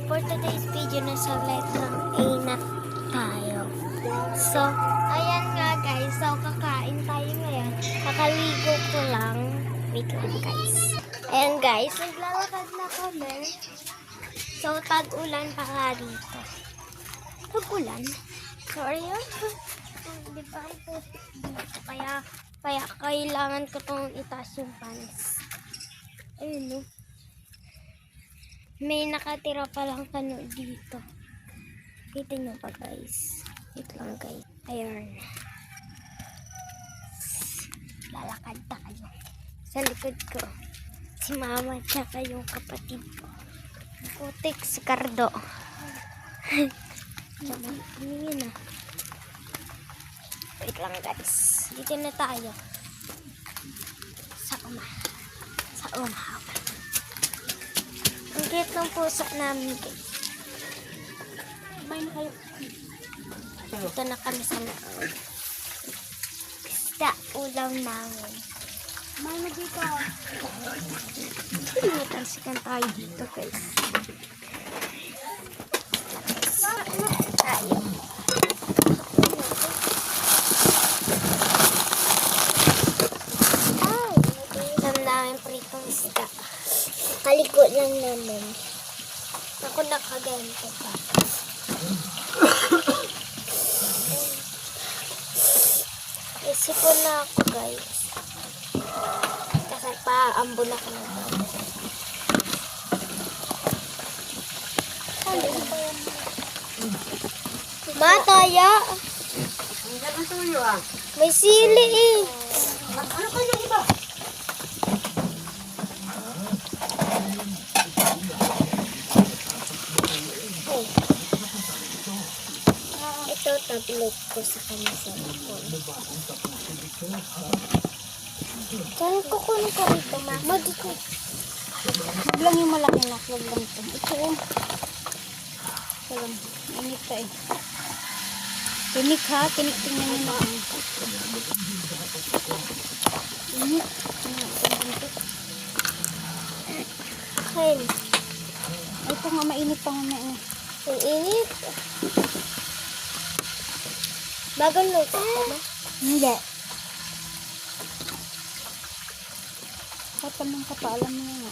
for today's video, nasa light ng A na tayo. So, ayan nga guys. So, kakain tayo ngayon. Kakaligo ko lang. Wait lang guys. Ayan guys, naglalakad na kami. So, tag-ulan pa nga dito. Tag-ulan? Sorry yun. Di ba ang putik dito? Kaya kailangan ko itong itaas yung pants. Ayun no. May nakatira pa lang kano dito. Kita nyo pa guys. Wait lang guys. Ayan. Lalakad tayo. Sa likod ko. Si mama tsaka yung kapatid ko. Putik si Cardo. Tingin na. Wait lang guys. Dito na tayo. Sa umahaw. Ang cute ng pusa namin guys. Kumain kayo. Dito na kami sa loob. Isda ulam namin. Kumain na dito. Natansikan tayo dito guys. Tayo. Isang namin pritong isda. Kaliko lang namin. Ako nakaganto pa. Isipon na ako guys. Kasi paambon ako na daw. Mataya. May sili eh. Ano pa yung iba? Ito tablet ko sa kanya sa phone. Saan ko kunin ko ito, ma? Mag-ito. Huwag lang yung malaki na. Huwag lang ito. Ito oh. Ito lang. Init ka eh. Tinik ha. Tinik tingnan nyo na. Init. Kain. Ito nga mainit pa nga eh. Ang init. Bagong luto ka na? Hindi. Katamang ka pa. Alam mo nga.